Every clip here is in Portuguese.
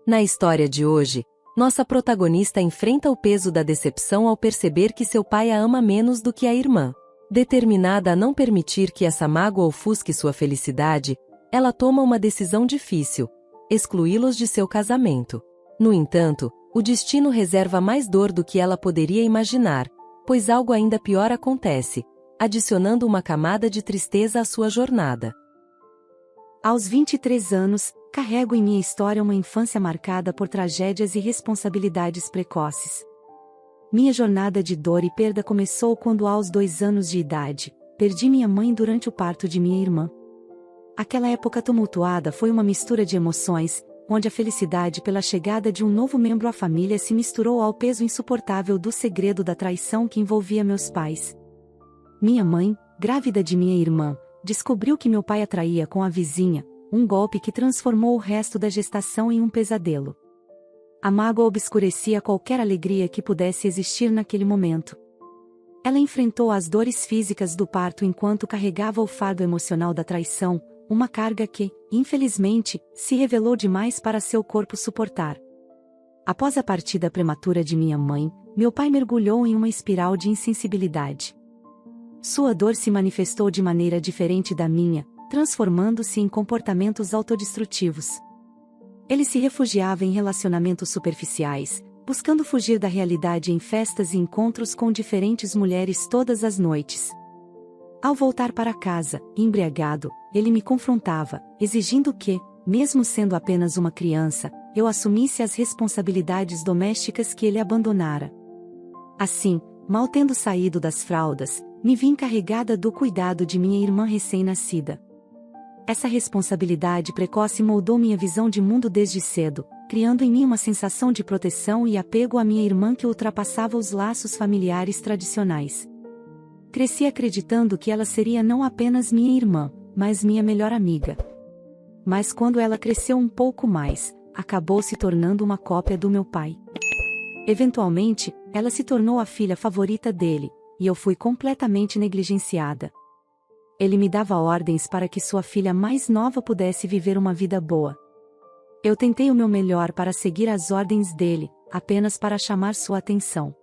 Na história de hoje, nossa protagonista enfrenta o peso da decepção ao perceber que seu pai a ama menos do que a irmã. Determinada a não permitir que essa mágoa ofusque sua felicidade, ela toma uma decisão difícil: excluí-los de seu casamento. No entanto, o destino reserva mais dor do que ela poderia imaginar, pois algo ainda pior acontece, adicionando uma camada de tristeza à sua jornada. Aos 23 anos, carrego em minha história uma infância marcada por tragédias e responsabilidades precoces. Minha jornada de dor e perda começou quando, aos 2 anos de idade, perdi minha mãe durante o parto de minha irmã. Aquela época tumultuada foi uma mistura de emoções, onde a felicidade pela chegada de um novo membro à família se misturou ao peso insuportável do segredo da traição que envolvia meus pais. Minha mãe, grávida de minha irmã, descobriu que meu pai a traía com a vizinha, um golpe que transformou o resto da gestação em um pesadelo. A mágoa obscurecia qualquer alegria que pudesse existir naquele momento. Ela enfrentou as dores físicas do parto enquanto carregava o fardo emocional da traição, uma carga que, infelizmente, se revelou demais para seu corpo suportar. Após a partida prematura de minha mãe, meu pai mergulhou em uma espiral de insensibilidade. Sua dor se manifestou de maneira diferente da minha, transformando-se em comportamentos autodestrutivos. Ele se refugiava em relacionamentos superficiais, buscando fugir da realidade em festas e encontros com diferentes mulheres todas as noites. Ao voltar para casa, embriagado, ele me confrontava, exigindo que, mesmo sendo apenas uma criança, eu assumisse as responsabilidades domésticas que ele abandonara. Assim, mal tendo saído das fraldas, me vi encarregada do cuidado de minha irmã recém-nascida. Essa responsabilidade precoce moldou minha visão de mundo desde cedo, criando em mim uma sensação de proteção e apego à minha irmã que ultrapassava os laços familiares tradicionais. Cresci acreditando que ela seria não apenas minha irmã, mas minha melhor amiga. Mas quando ela cresceu um pouco mais, acabou se tornando uma cópia do meu pai. Eventualmente, ela se tornou a filha favorita dele, e eu fui completamente negligenciada. Ele me dava ordens para que sua filha mais nova pudesse viver uma vida boa. Eu tentei o meu melhor para seguir as ordens dele, apenas para chamar sua atenção.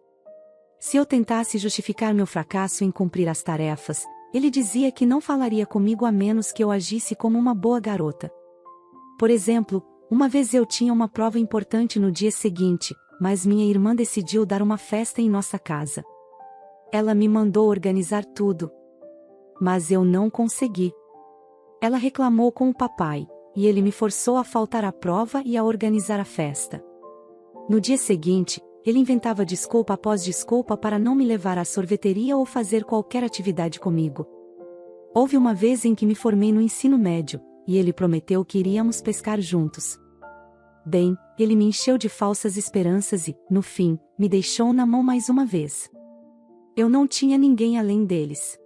Se eu tentasse justificar meu fracasso em cumprir as tarefas, ele dizia que não falaria comigo a menos que eu agisse como uma boa garota. Por exemplo, uma vez eu tinha uma prova importante no dia seguinte, mas minha irmã decidiu dar uma festa em nossa casa. Ela me mandou organizar tudo. Mas eu não consegui. Ela reclamou com o papai, e ele me forçou a faltar à prova e a organizar a festa. No dia seguinte, ele inventava desculpa após desculpa para não me levar à sorveteria ou fazer qualquer atividade comigo. Houve uma vez em que me formei no ensino médio, e ele prometeu que iríamos pescar juntos. Bem, ele me encheu de falsas esperanças e, no fim, me deixou na mão mais uma vez. Eu não tinha ninguém além deles.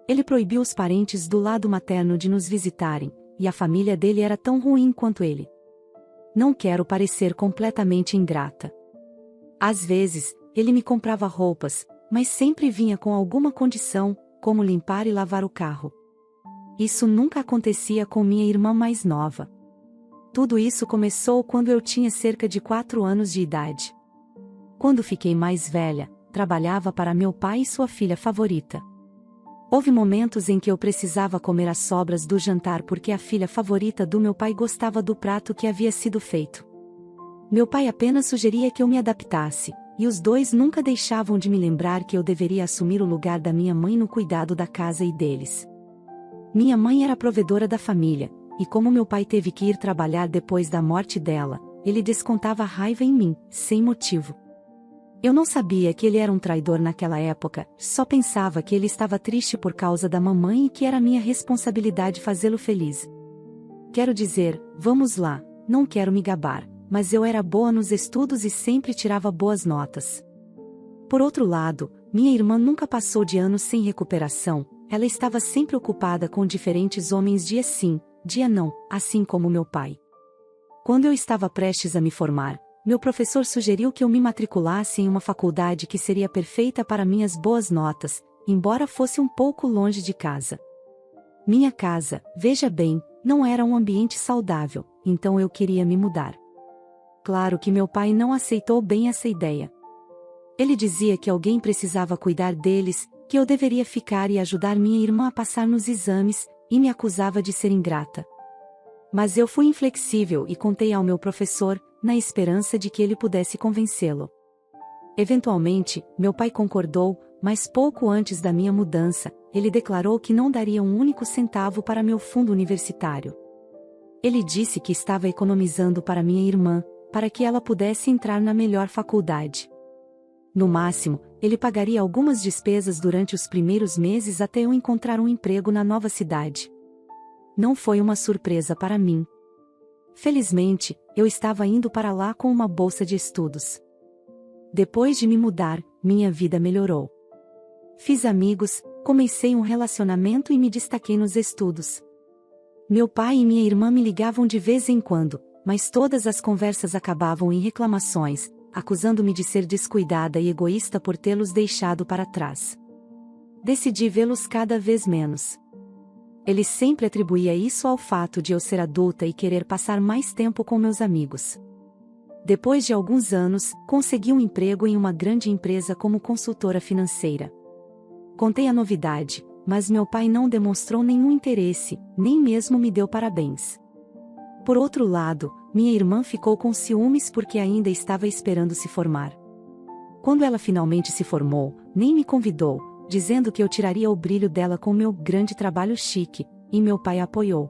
Ele proibiu os parentes do lado materno de nos visitarem, e a família dele era tão ruim quanto ele. Não quero parecer completamente ingrata. Às vezes, ele me comprava roupas, mas sempre vinha com alguma condição, como limpar e lavar o carro. Isso nunca acontecia com minha irmã mais nova. Tudo isso começou quando eu tinha cerca de 4 anos de idade. Quando fiquei mais velha, trabalhava para meu pai e sua filha favorita. Houve momentos em que eu precisava comer as sobras do jantar porque a filha favorita do meu pai gostava do prato que havia sido feito. Meu pai apenas sugeria que eu me adaptasse, e os dois nunca deixavam de me lembrar que eu deveria assumir o lugar da minha mãe no cuidado da casa e deles. Minha mãe era a provedora da família, e como meu pai teve que ir trabalhar depois da morte dela, ele descontava raiva em mim, sem motivo. Eu não sabia que ele era um traidor naquela época, só pensava que ele estava triste por causa da mamãe e que era minha responsabilidade fazê-lo feliz. Quero dizer, vamos lá, não quero me gabar, mas eu era boa nos estudos e sempre tirava boas notas. Por outro lado, minha irmã nunca passou de anos sem recuperação, ela estava sempre ocupada com diferentes homens dia sim, dia não, assim como meu pai. Quando eu estava prestes a me formar, meu professor sugeriu que eu me matriculasse em uma faculdade que seria perfeita para minhas boas notas, embora fosse um pouco longe de casa. Minha casa, veja bem, não era um ambiente saudável, então eu queria me mudar. Claro que meu pai não aceitou bem essa ideia. Ele dizia que alguém precisava cuidar deles, que eu deveria ficar e ajudar minha irmã a passar nos exames, e me acusava de ser ingrata. Mas eu fui inflexível e contei ao meu professor, na esperança de que ele pudesse convencê-lo. Eventualmente, meu pai concordou, mas pouco antes da minha mudança, ele declarou que não daria um único centavo para meu fundo universitário. Ele disse que estava economizando para minha irmã, para que ela pudesse entrar na melhor faculdade. No máximo, ele pagaria algumas despesas durante os primeiros meses até eu encontrar um emprego na nova cidade. Não foi uma surpresa para mim. Felizmente, eu estava indo para lá com uma bolsa de estudos. Depois de me mudar, minha vida melhorou. Fiz amigos, comecei um relacionamento e me destaquei nos estudos. Meu pai e minha irmã me ligavam de vez em quando, mas todas as conversas acabavam em reclamações, acusando-me de ser descuidada e egoísta por tê-los deixado para trás. Decidi vê-los cada vez menos. Ele sempre atribuía isso ao fato de eu ser adulta e querer passar mais tempo com meus amigos. Depois de alguns anos, consegui um emprego em uma grande empresa como consultora financeira. Contei a novidade, mas meu pai não demonstrou nenhum interesse, nem mesmo me deu parabéns. Por outro lado, minha irmã ficou com ciúmes porque ainda estava esperando se formar. Quando ela finalmente se formou, nem me convidou, dizendo que eu tiraria o brilho dela com meu grande trabalho chique, e meu pai a apoiou.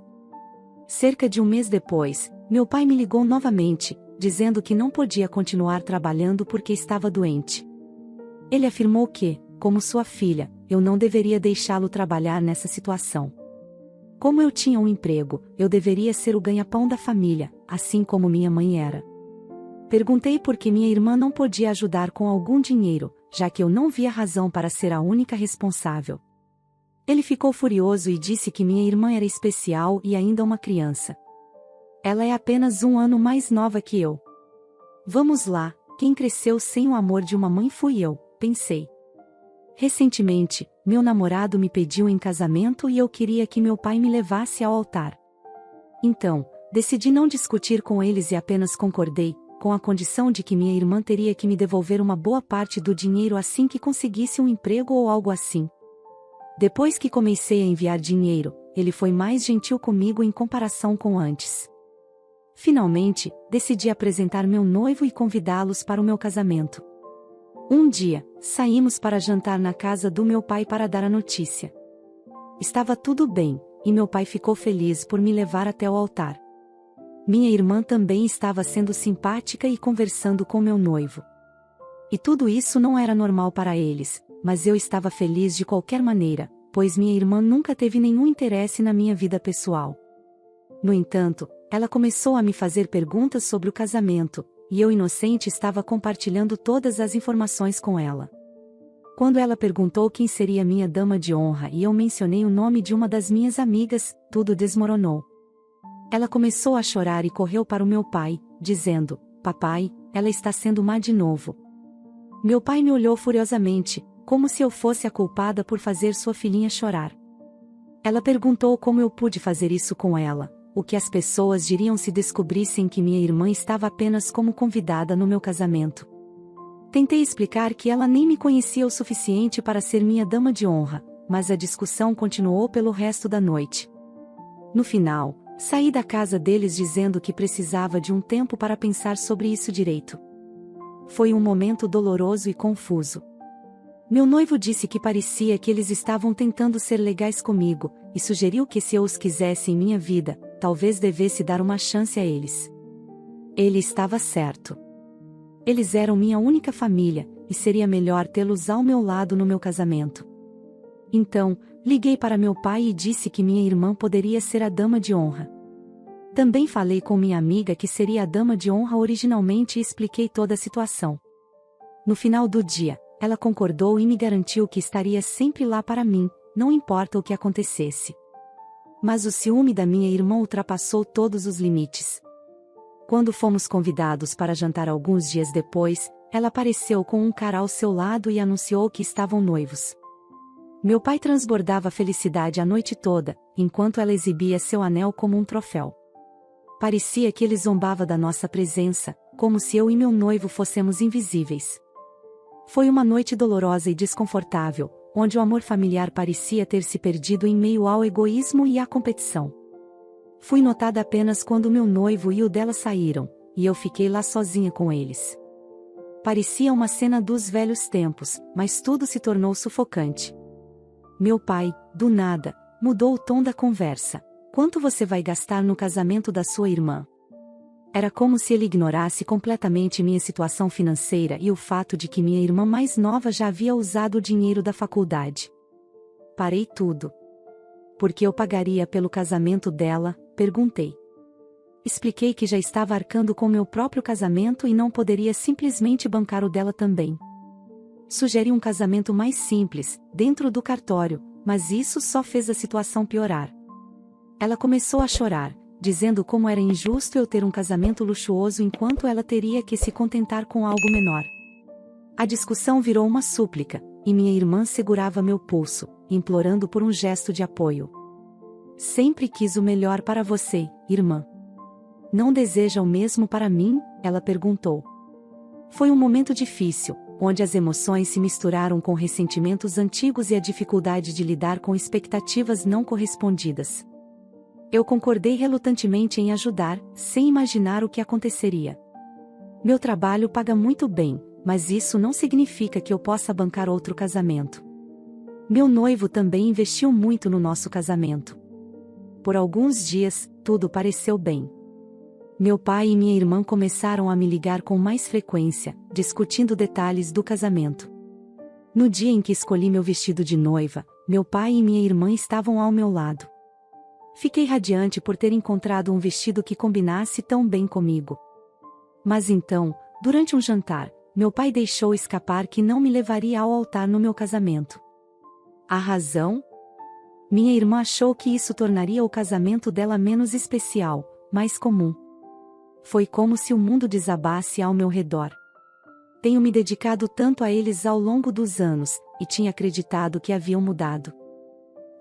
Cerca de um mês depois, meu pai me ligou novamente, dizendo que não podia continuar trabalhando porque estava doente. Ele afirmou que, como sua filha, eu não deveria deixá-lo trabalhar nessa situação. Como eu tinha um emprego, eu deveria ser o ganha-pão da família, assim como minha mãe era. Perguntei por que minha irmã não podia ajudar com algum dinheiro, já que eu não via razão para ser a única responsável. Ele ficou furioso e disse que minha irmã era especial e ainda uma criança. Ela é apenas um ano mais nova que eu. Vamos lá, quem cresceu sem o amor de uma mãe fui eu, pensei. Recentemente, meu namorado me pediu em casamento e eu queria que meu pai me levasse ao altar. Então, decidi não discutir com eles e apenas concordei, com a condição de que minha irmã teria que me devolver uma boa parte do dinheiro assim que conseguisse um emprego ou algo assim. Depois que comecei a enviar dinheiro, ele foi mais gentil comigo em comparação com antes. Finalmente, decidi apresentar meu noivo e convidá-los para o meu casamento. Um dia, saímos para jantar na casa do meu pai para dar a notícia. Estava tudo bem, e meu pai ficou feliz por me levar até o altar. Minha irmã também estava sendo simpática e conversando com meu noivo. E tudo isso não era normal para eles, mas eu estava feliz de qualquer maneira, pois minha irmã nunca teve nenhum interesse na minha vida pessoal. No entanto, ela começou a me fazer perguntas sobre o casamento, e eu inocente estava compartilhando todas as informações com ela. Quando ela perguntou quem seria minha dama de honra e eu mencionei o nome de uma das minhas amigas, tudo desmoronou. Ela começou a chorar e correu para o meu pai, dizendo: "Papai, ela está sendo má de novo." Meu pai me olhou furiosamente, como se eu fosse a culpada por fazer sua filhinha chorar. Ela perguntou como eu pude fazer isso com ela, o que as pessoas diriam se descobrissem que minha irmã estava apenas como convidada no meu casamento. Tentei explicar que ela nem me conhecia o suficiente para ser minha dama de honra, mas a discussão continuou pelo resto da noite. No final, saí da casa deles dizendo que precisava de um tempo para pensar sobre isso direito. Foi um momento doloroso e confuso. Meu noivo disse que parecia que eles estavam tentando ser legais comigo, e sugeriu que se eu os quisesse em minha vida, talvez devesse dar uma chance a eles. Ele estava certo. Eles eram minha única família, e seria melhor tê-los ao meu lado no meu casamento. Então, liguei para meu pai e disse que minha irmã poderia ser a dama de honra. Também falei com minha amiga que seria a dama de honra originalmente e expliquei toda a situação. No final do dia, ela concordou e me garantiu que estaria sempre lá para mim, não importa o que acontecesse. Mas o ciúme da minha irmã ultrapassou todos os limites. Quando fomos convidados para jantar alguns dias depois, ela apareceu com um cara ao seu lado e anunciou que estavam noivos. Meu pai transbordava felicidade a noite toda, enquanto ela exibia seu anel como um troféu. Parecia que ele zombava da nossa presença, como se eu e meu noivo fôssemos invisíveis. Foi uma noite dolorosa e desconfortável, onde o amor familiar parecia ter se perdido em meio ao egoísmo e à competição. Fui notada apenas quando meu noivo e o dela saíram, e eu fiquei lá sozinha com eles. Parecia uma cena dos velhos tempos, mas tudo se tornou sufocante. Meu pai, do nada, mudou o tom da conversa. Quanto você vai gastar no casamento da sua irmã? Era como se ele ignorasse completamente minha situação financeira e o fato de que minha irmã mais nova já havia usado o dinheiro da faculdade. Parei tudo. Por que eu pagaria pelo casamento dela? Perguntei. Expliquei que já estava arcando com meu próprio casamento e não poderia simplesmente bancar o dela também. Sugeri um casamento mais simples, dentro do cartório, mas isso só fez a situação piorar. Ela começou a chorar, dizendo como era injusto eu ter um casamento luxuoso enquanto ela teria que se contentar com algo menor. A discussão virou uma súplica, e minha irmã segurava meu pulso, implorando por um gesto de apoio. Sempre quis o melhor para você, irmã. Não deseja o mesmo para mim? Ela perguntou. Foi um momento difícil, onde as emoções se misturaram com ressentimentos antigos e a dificuldade de lidar com expectativas não correspondidas. Eu concordei relutantemente em ajudar, sem imaginar o que aconteceria. Meu trabalho paga muito bem, mas isso não significa que eu possa bancar outro casamento. Meu noivo também investiu muito no nosso casamento. Por alguns dias, tudo pareceu bem. Meu pai e minha irmã começaram a me ligar com mais frequência, discutindo detalhes do casamento. No dia em que escolhi meu vestido de noiva, meu pai e minha irmã estavam ao meu lado. Fiquei radiante por ter encontrado um vestido que combinasse tão bem comigo. Mas então, durante um jantar, meu pai deixou escapar que não me levaria ao altar no meu casamento. A razão? Minha irmã achou que isso tornaria o casamento dela menos especial, mais comum. Foi como se o mundo desabasse ao meu redor. Tenho me dedicado tanto a eles ao longo dos anos, e tinha acreditado que haviam mudado.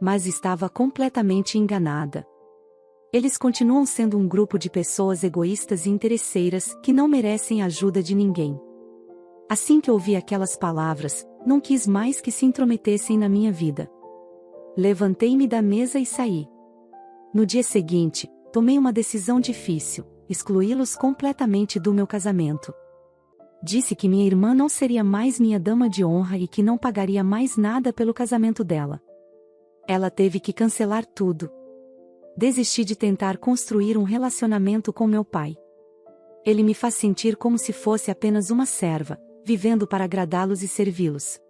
Mas estava completamente enganada. Eles continuam sendo um grupo de pessoas egoístas e interesseiras que não merecem a ajuda de ninguém. Assim que ouvi aquelas palavras, não quis mais que se intrometessem na minha vida. Levantei-me da mesa e saí. No dia seguinte, tomei uma decisão difícil: excluí-los completamente do meu casamento. Disse que minha irmã não seria mais minha dama de honra e que não pagaria mais nada pelo casamento dela. Ela teve que cancelar tudo. Desisti de tentar construir um relacionamento com meu pai. Ele me faz sentir como se fosse apenas uma serva, vivendo para agradá-los e servi-los.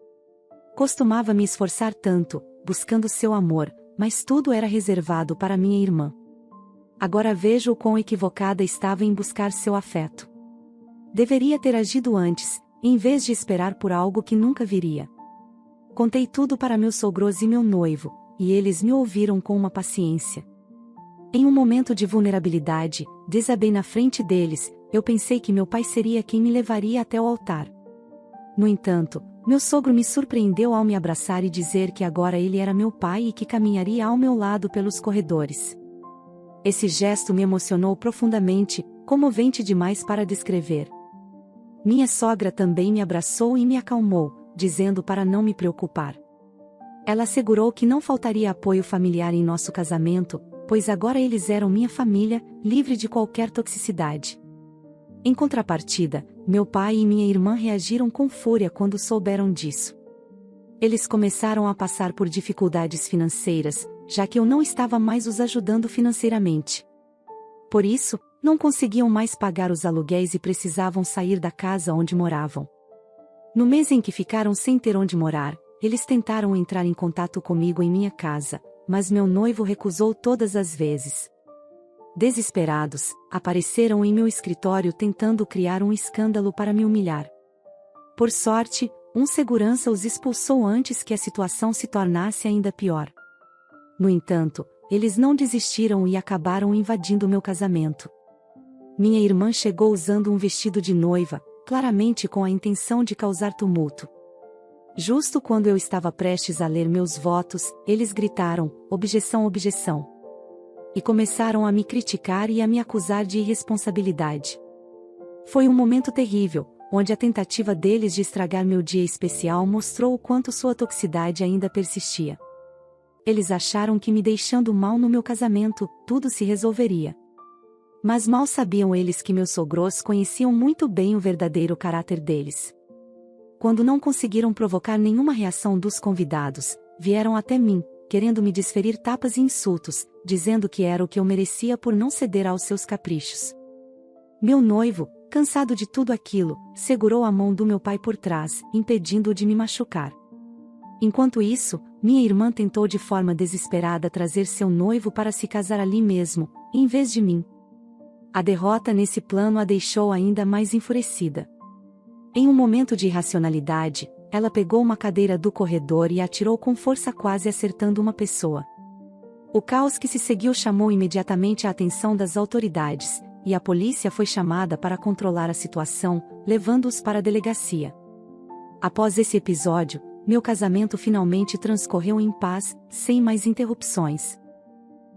Costumava me esforçar tanto, buscando seu amor, mas tudo era reservado para minha irmã. Agora vejo o quão equivocada estava em buscar seu afeto. Deveria ter agido antes, em vez de esperar por algo que nunca viria. Contei tudo para meus sogros e meu noivo, e eles me ouviram com uma paciência. Em um momento de vulnerabilidade, desabei na frente deles. Eu pensei que meu pai seria quem me levaria até o altar. No entanto, meu sogro me surpreendeu ao me abraçar e dizer que agora ele era meu pai e que caminharia ao meu lado pelos corredores. Esse gesto me emocionou profundamente, comovente demais para descrever. Minha sogra também me abraçou e me acalmou, dizendo para não me preocupar. Ela assegurou que não faltaria apoio familiar em nosso casamento, pois agora eles eram minha família, livre de qualquer toxicidade. Em contrapartida, meu pai e minha irmã reagiram com fúria quando souberam disso. Eles começaram a passar por dificuldades financeiras, já que eu não estava mais os ajudando financeiramente. Por isso, não conseguiam mais pagar os aluguéis e precisavam sair da casa onde moravam. No mês em que ficaram sem ter onde morar, eles tentaram entrar em contato comigo em minha casa, mas meu noivo recusou todas as vezes. Desesperados, apareceram em meu escritório tentando criar um escândalo para me humilhar. Por sorte, um segurança os expulsou antes que a situação se tornasse ainda pior. No entanto, eles não desistiram e acabaram invadindo meu casamento. Minha irmã chegou usando um vestido de noiva, claramente com a intenção de causar tumulto. Justo quando eu estava prestes a ler meus votos, eles gritaram: objeção, objeção. E começaram a me criticar e a me acusar de irresponsabilidade. Foi um momento terrível, onde a tentativa deles de estragar meu dia especial mostrou o quanto sua toxicidade ainda persistia. Eles acharam que me deixando mal no meu casamento, tudo se resolveria. Mas mal sabiam eles que meus sogros conheciam muito bem o verdadeiro caráter deles. Quando não conseguiram provocar nenhuma reação dos convidados, vieram até mim, querendo me desferir tapas e insultos, dizendo que era o que eu merecia por não ceder aos seus caprichos. Meu noivo, cansado de tudo aquilo, segurou a mão do meu pai por trás, impedindo-o de me machucar. Enquanto isso, minha irmã tentou de forma desesperada trazer seu noivo para se casar ali mesmo, em vez de mim. A derrota nesse plano a deixou ainda mais enfurecida. Em um momento de irracionalidade, ela pegou uma cadeira do corredor e a atirou com força, quase acertando uma pessoa. O caos que se seguiu chamou imediatamente a atenção das autoridades, e a polícia foi chamada para controlar a situação, levando-os para a delegacia. Após esse episódio, meu casamento finalmente transcorreu em paz, sem mais interrupções.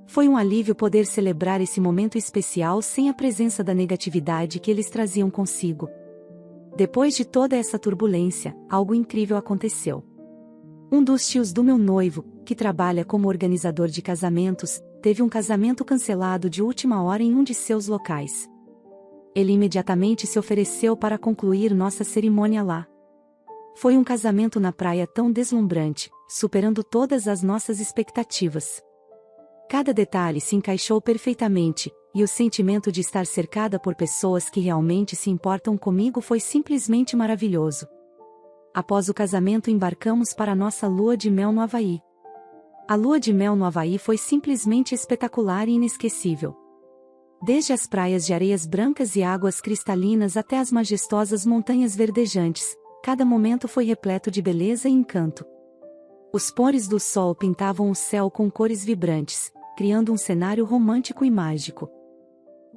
Foi um alívio poder celebrar esse momento especial sem a presença da negatividade que eles traziam consigo. Depois de toda essa turbulência, algo incrível aconteceu. Um dos tios do meu noivo, que trabalha como organizador de casamentos, teve um casamento cancelado de última hora em um de seus locais. Ele imediatamente se ofereceu para concluir nossa cerimônia lá. Foi um casamento na praia tão deslumbrante, superando todas as nossas expectativas. Cada detalhe se encaixou perfeitamente, e o sentimento de estar cercada por pessoas que realmente se importam comigo foi simplesmente maravilhoso. Após o casamento embarcamos para nossa lua de mel no Havaí. A lua de mel no Havaí foi simplesmente espetacular e inesquecível. Desde as praias de areias brancas e águas cristalinas até as majestosas montanhas verdejantes, cada momento foi repleto de beleza e encanto. Os pôres do sol pintavam o céu com cores vibrantes, criando um cenário romântico e mágico.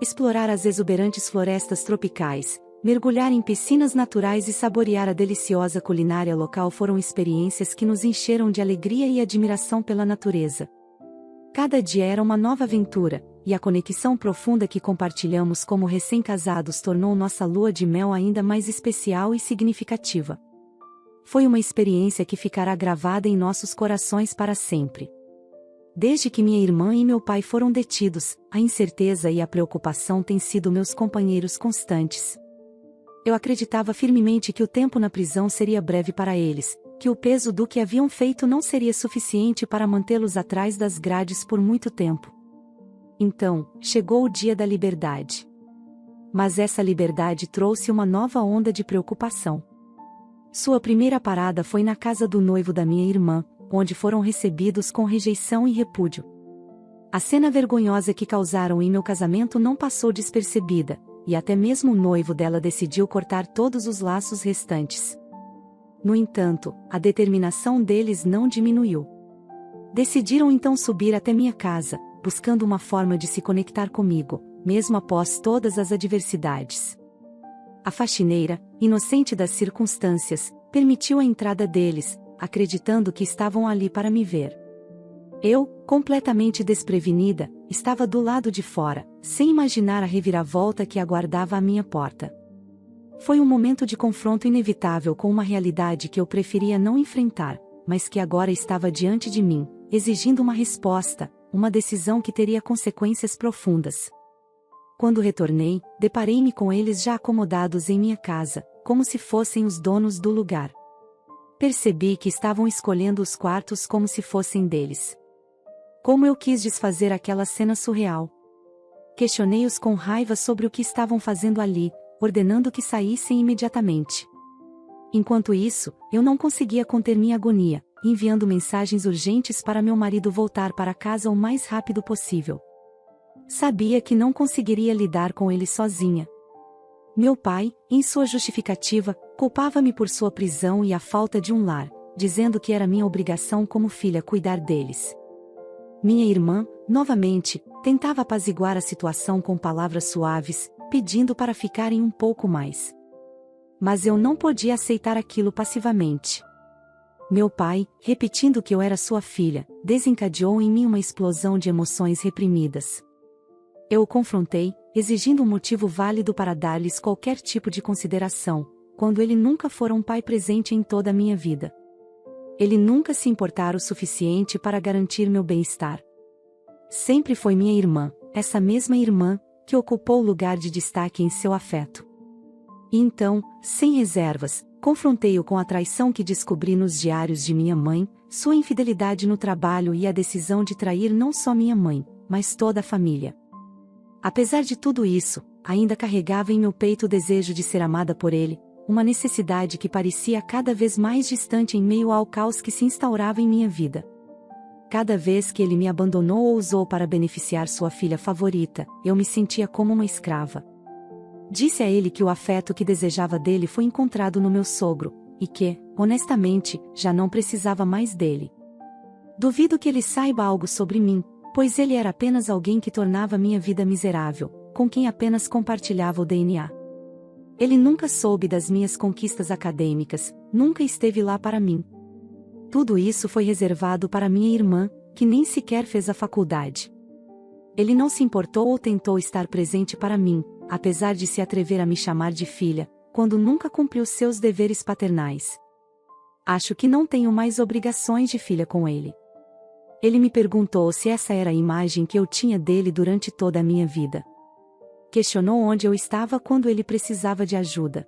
Explorar as exuberantes florestas tropicais, mergulhar em piscinas naturais e saborear a deliciosa culinária local foram experiências que nos encheram de alegria e admiração pela natureza. Cada dia era uma nova aventura, e a conexão profunda que compartilhamos como recém-casados tornou nossa lua de mel ainda mais especial e significativa. Foi uma experiência que ficará gravada em nossos corações para sempre. Desde que minha irmã e meu pai foram detidos, a incerteza e a preocupação têm sido meus companheiros constantes. Eu acreditava firmemente que o tempo na prisão seria breve para eles, que o peso do que haviam feito não seria suficiente para mantê-los atrás das grades por muito tempo. Então, chegou o dia da liberdade. Mas essa liberdade trouxe uma nova onda de preocupação. Sua primeira parada foi na casa do noivo da minha irmã, onde foram recebidos com rejeição e repúdio. A cena vergonhosa que causaram em meu casamento não passou despercebida, e até mesmo o noivo dela decidiu cortar todos os laços restantes. No entanto, a determinação deles não diminuiu. Decidiram então subir até minha casa, buscando uma forma de se conectar comigo, mesmo após todas as adversidades. A faxineira, inocente das circunstâncias, permitiu a entrada deles, acreditando que estavam ali para me ver. Eu, completamente desprevenida, estava do lado de fora, sem imaginar a reviravolta que aguardava à minha porta. Foi um momento de confronto inevitável com uma realidade que eu preferia não enfrentar, mas que agora estava diante de mim, exigindo uma resposta, uma decisão que teria consequências profundas. Quando retornei, deparei-me com eles já acomodados em minha casa, como se fossem os donos do lugar. Percebi que estavam escolhendo os quartos como se fossem deles. Como eu quis desfazer aquela cena surreal. Questionei-os com raiva sobre o que estavam fazendo ali, ordenando que saíssem imediatamente. Enquanto isso, eu não conseguia conter minha agonia, enviando mensagens urgentes para meu marido voltar para casa o mais rápido possível. Sabia que não conseguiria lidar com ele sozinha. Meu pai, em sua justificativa, culpava-me por sua prisão e a falta de um lar, dizendo que era minha obrigação como filha cuidar deles. Minha irmã, novamente, tentava apaziguar a situação com palavras suaves, pedindo para ficarem um pouco mais. Mas eu não podia aceitar aquilo passivamente. Meu pai, repetindo que eu era sua filha, desencadeou em mim uma explosão de emoções reprimidas. Eu o confrontei, exigindo um motivo válido para dar-lhes qualquer tipo de consideração, quando ele nunca fora um pai presente em toda a minha vida. Ele nunca se importara o suficiente para garantir meu bem-estar. Sempre foi minha irmã, essa mesma irmã, que ocupou o lugar de destaque em seu afeto. E então, sem reservas, confrontei-o com a traição que descobri nos diários de minha mãe, sua infidelidade no trabalho e a decisão de trair não só minha mãe, mas toda a família. Apesar de tudo isso, ainda carregava em meu peito o desejo de ser amada por ele, uma necessidade que parecia cada vez mais distante em meio ao caos que se instaurava em minha vida. Cada vez que ele me abandonou ou usou para beneficiar sua filha favorita, eu me sentia como uma escrava. Disse a ele que o afeto que desejava dele foi encontrado no meu sogro, e que, honestamente, já não precisava mais dele. Duvido que ele saiba algo sobre mim, pois ele era apenas alguém que tornava minha vida miserável, com quem apenas compartilhava o DNA. Ele nunca soube das minhas conquistas acadêmicas, nunca esteve lá para mim. Tudo isso foi reservado para minha irmã, que nem sequer fez a faculdade. Ele não se importou ou tentou estar presente para mim, apesar de se atrever a me chamar de filha, quando nunca cumpriu seus deveres paternais. Acho que não tenho mais obrigações de filha com ele. Ele me perguntou se essa era a imagem que eu tinha dele durante toda a minha vida. Questionou onde eu estava quando ele precisava de ajuda.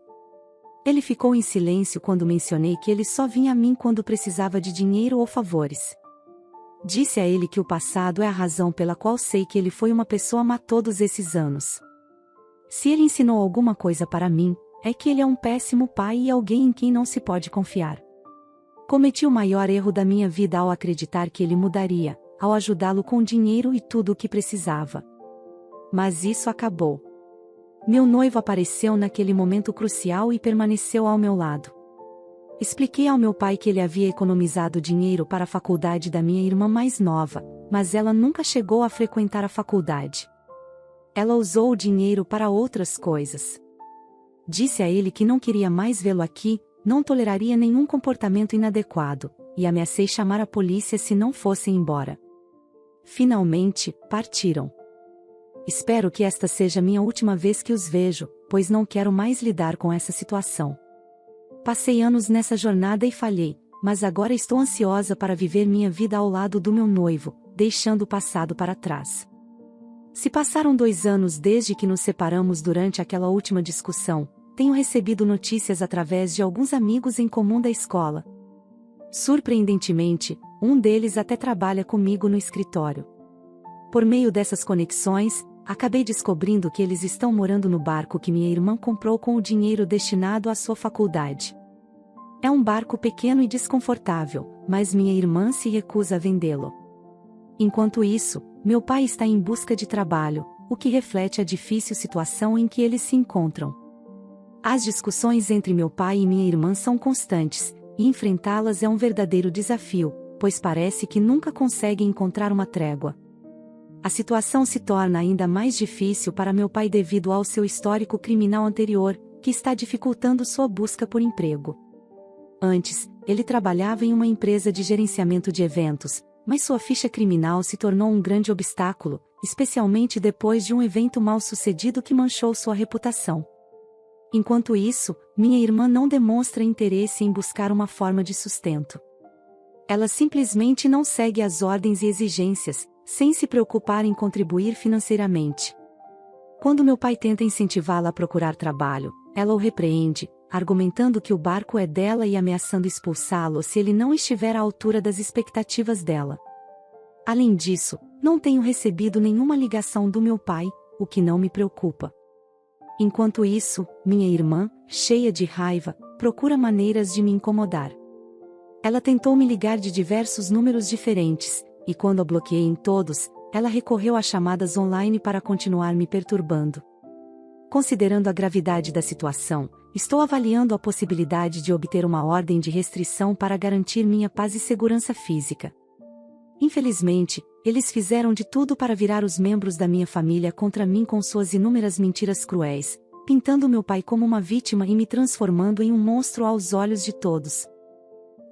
Ele ficou em silêncio quando mencionei que ele só vinha a mim quando precisava de dinheiro ou favores. Disse a ele que o passado é a razão pela qual sei que ele foi uma pessoa má todos esses anos. Se ele ensinou alguma coisa para mim, é que ele é um péssimo pai e alguém em quem não se pode confiar. Cometi o maior erro da minha vida ao acreditar que ele mudaria, ao ajudá-lo com dinheiro e tudo o que precisava. Mas isso acabou. Meu noivo apareceu naquele momento crucial e permaneceu ao meu lado. Expliquei ao meu pai que ele havia economizado dinheiro para a faculdade da minha irmã mais nova, mas ela nunca chegou a frequentar a faculdade. Ela usou o dinheiro para outras coisas. Disse a ele que não queria mais vê-lo aqui, não toleraria nenhum comportamento inadequado, e ameacei chamar a polícia se não fossem embora. Finalmente, partiram. Espero que esta seja minha última vez que os vejo, pois não quero mais lidar com essa situação. Passei anos nessa jornada e falhei, mas agora estou ansiosa para viver minha vida ao lado do meu noivo, deixando o passado para trás. Se passaram 2 anos desde que nos separamos durante aquela última discussão, tenho recebido notícias através de alguns amigos em comum da escola. Surpreendentemente, um deles até trabalha comigo no escritório. Por meio dessas conexões, acabei descobrindo que eles estão morando no barco que minha irmã comprou com o dinheiro destinado à sua faculdade. É um barco pequeno e desconfortável, mas minha irmã se recusa a vendê-lo. Enquanto isso, meu pai está em busca de trabalho, o que reflete a difícil situação em que eles se encontram. As discussões entre meu pai e minha irmã são constantes, e enfrentá-las é um verdadeiro desafio, pois parece que nunca conseguem encontrar uma trégua. A situação se torna ainda mais difícil para meu pai devido ao seu histórico criminal anterior, que está dificultando sua busca por emprego. Antes, ele trabalhava em uma empresa de gerenciamento de eventos, mas sua ficha criminal se tornou um grande obstáculo, especialmente depois de um evento mal-sucedido que manchou sua reputação. Enquanto isso, minha irmã não demonstra interesse em buscar uma forma de sustento. Ela simplesmente não segue as ordens e exigências, sem se preocupar em contribuir financeiramente. Quando meu pai tenta incentivá-la a procurar trabalho, ela o repreende, argumentando que o barco é dela e ameaçando expulsá-lo se ele não estiver à altura das expectativas dela. Além disso, não tenho recebido nenhuma ligação do meu pai, o que não me preocupa. Enquanto isso, minha irmã, cheia de raiva, procura maneiras de me incomodar. Ela tentou me ligar de diversos números diferentes, e quando a bloqueei em todos, ela recorreu a chamadas online para continuar me perturbando. Considerando a gravidade da situação, estou avaliando a possibilidade de obter uma ordem de restrição para garantir minha paz e segurança física. Infelizmente, eles fizeram de tudo para virar os membros da minha família contra mim com suas inúmeras mentiras cruéis, pintando meu pai como uma vítima e me transformando em um monstro aos olhos de todos.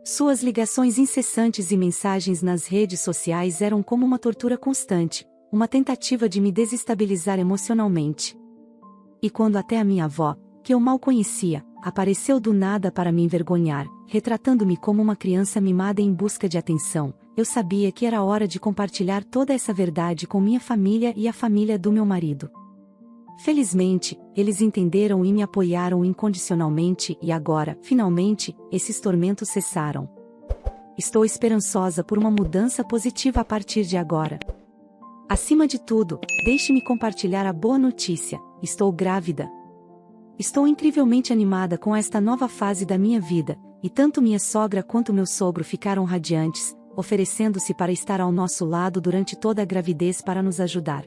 Suas ligações incessantes e mensagens nas redes sociais eram como uma tortura constante, uma tentativa de me desestabilizar emocionalmente. E quando até a minha avó, que eu mal conhecia, apareceu do nada para me envergonhar, retratando-me como uma criança mimada em busca de atenção, eu sabia que era hora de compartilhar toda essa verdade com minha família e a família do meu marido. Felizmente, eles entenderam e me apoiaram incondicionalmente e agora, finalmente, esses tormentos cessaram. Estou esperançosa por uma mudança positiva a partir de agora. Acima de tudo, deixe-me compartilhar a boa notícia: estou grávida. Estou incrivelmente animada com esta nova fase da minha vida, e tanto minha sogra quanto meu sogro ficaram radiantes, oferecendo-se para estar ao nosso lado durante toda a gravidez para nos ajudar.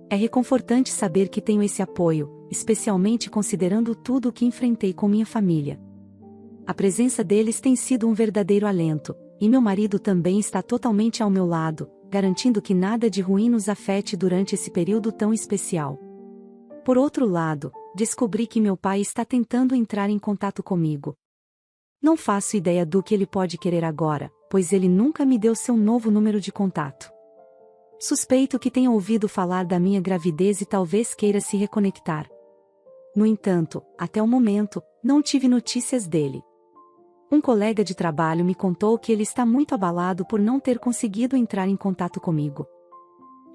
É reconfortante saber que tenho esse apoio, especialmente considerando tudo o que enfrentei com minha família. A presença deles tem sido um verdadeiro alento, e meu marido também está totalmente ao meu lado, garantindo que nada de ruim nos afete durante esse período tão especial. Por outro lado, descobri que meu pai está tentando entrar em contato comigo. Não faço ideia do que ele pode querer agora, pois ele nunca me deu seu novo número de contato. Suspeito que tenha ouvido falar da minha gravidez e talvez queira se reconectar. No entanto, até o momento, não tive notícias dele. Um colega de trabalho me contou que ele está muito abalado por não ter conseguido entrar em contato comigo.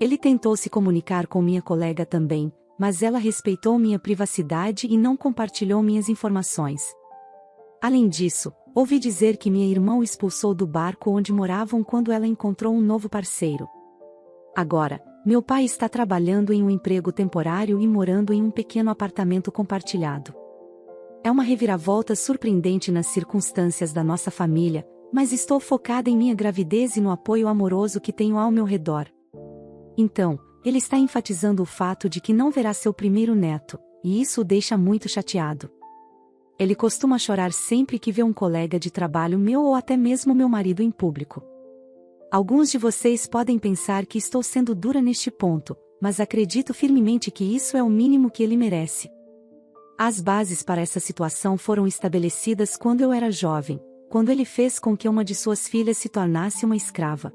Ele tentou se comunicar com minha colega também, mas ela respeitou minha privacidade e não compartilhou minhas informações. Além disso, ouvi dizer que minha irmã o expulsou do barco onde moravam quando ela encontrou um novo parceiro. Agora, meu pai está trabalhando em um emprego temporário e morando em um pequeno apartamento compartilhado. É uma reviravolta surpreendente nas circunstâncias da nossa família, mas estou focada em minha gravidez e no apoio amoroso que tenho ao meu redor. Então, ele está enfatizando o fato de que não verá seu primeiro neto, e isso o deixa muito chateado. Ele costuma chorar sempre que vê um colega de trabalho meu ou até mesmo meu marido em público. Alguns de vocês podem pensar que estou sendo dura neste ponto, mas acredito firmemente que isso é o mínimo que ele merece. As bases para essa situação foram estabelecidas quando eu era jovem, quando ele fez com que uma de suas filhas se tornasse uma escrava.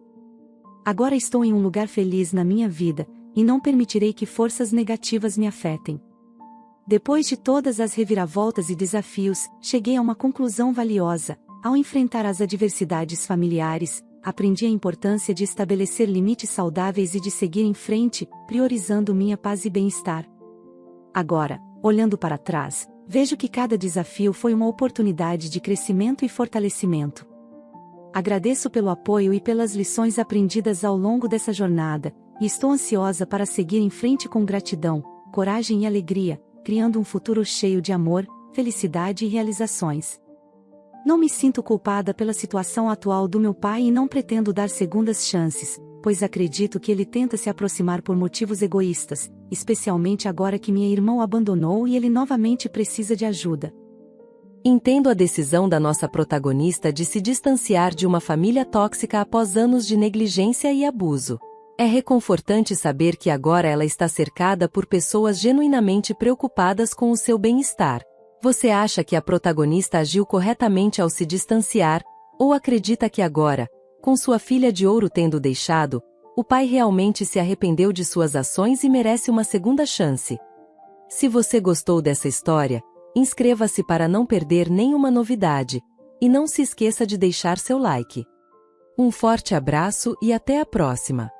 Agora estou em um lugar feliz na minha vida, e não permitirei que forças negativas me afetem. Depois de todas as reviravoltas e desafios, cheguei a uma conclusão valiosa. Ao enfrentar as adversidades familiares, aprendi a importância de estabelecer limites saudáveis e de seguir em frente, priorizando minha paz e bem-estar. Agora, olhando para trás, vejo que cada desafio foi uma oportunidade de crescimento e fortalecimento. Agradeço pelo apoio e pelas lições aprendidas ao longo dessa jornada, e estou ansiosa para seguir em frente com gratidão, coragem e alegria, criando um futuro cheio de amor, felicidade e realizações. Não me sinto culpada pela situação atual do meu pai e não pretendo dar segundas chances, pois acredito que ele tenta se aproximar por motivos egoístas, especialmente agora que minha irmã o abandonou e ele novamente precisa de ajuda. Entendo a decisão da nossa protagonista de se distanciar de uma família tóxica após anos de negligência e abuso. É reconfortante saber que agora ela está cercada por pessoas genuinamente preocupadas com o seu bem-estar. Você acha que a protagonista agiu corretamente ao se distanciar, ou acredita que agora, com sua filha de ouro tendo deixado, o pai realmente se arrependeu de suas ações e merece uma segunda chance? Se você gostou dessa história, inscreva-se para não perder nenhuma novidade, e não se esqueça de deixar seu like. Um forte abraço e até a próxima!